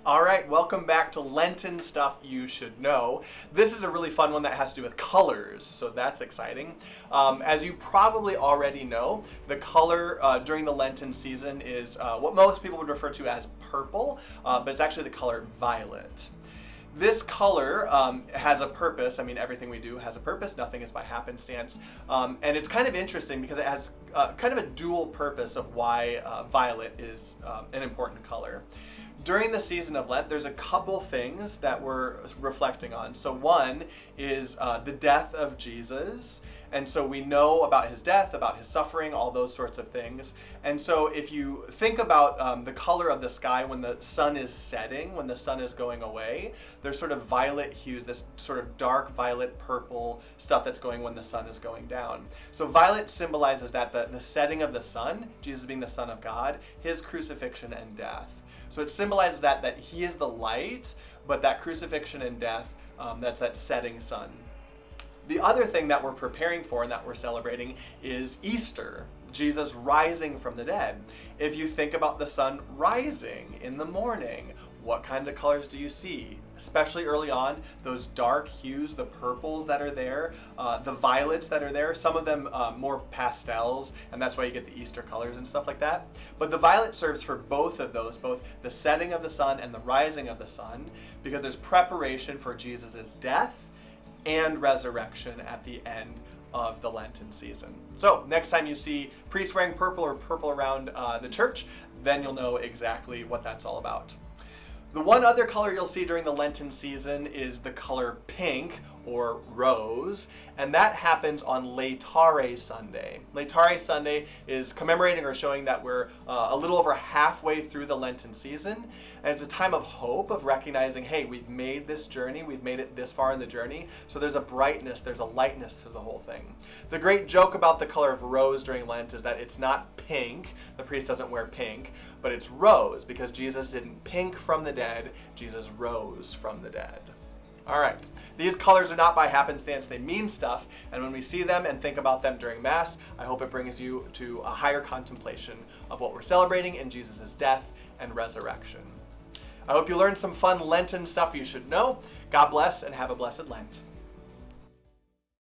All right, welcome back to Lenten Stuff You Should Know. This is a really fun one that has to do with colors, so that's exciting. As you probably already know, the color during the Lenten season is what most people would refer to as purple, but it's actually the color violet. This color has a purpose. I mean, everything we do has a purpose. Nothing is by happenstance. And it's kind of interesting because it has kind of a dual purpose of why violet is an important color. During the season of Lent, there's a couple things that we're reflecting on. So one is the death of Jesus. And so we know about his death, about his suffering, all those sorts of things. And so if you think about the color of the sky when the sun is setting, when the sun is going away, there's sort of violet hues, this sort of dark violet purple stuff that's going when the sun is going down. So violet symbolizes that the setting of the sun, Jesus being the Son of God, his crucifixion and death. So it symbolizes that he is the light, but that crucifixion and death, that's that setting sun. The other thing that we're preparing for and that we're celebrating is Easter, Jesus rising from the dead. If you think about the sun rising in the morning, what kind of colors do you see? Especially early on, those dark hues, the purples that are there, the violets that are there, some of them more pastels, and that's why you get the Easter colors and stuff like that. But the violet serves for both of those, both the setting of the sun and the rising of the sun, because there's preparation for Jesus' death and resurrection at the end of the Lenten season. So next time you see priests wearing purple or purple around the church, then you'll know exactly what that's all about. The one other color you'll see during the Lenten season is the color pink or rose, and that happens on Laetare Sunday. Laetare Sunday is commemorating or showing that we're a little over halfway through the Lenten season, and it's a time of hope, of recognizing, hey, we've made this journey, we've made it this far in the journey, so there's a brightness, there's a lightness to the whole thing. The great joke about the color of rose during Lent is that it's not pink, the priest doesn't wear pink, but it's rose, because Jesus didn't pink from the dead, Jesus rose from the dead. All right, these colors are not by happenstance, they mean stuff, and when we see them and think about them during Mass, I hope it brings you to a higher contemplation of what we're celebrating in Jesus' death and resurrection. I hope you learned some fun Lenten stuff you should know. God bless and have a blessed Lent.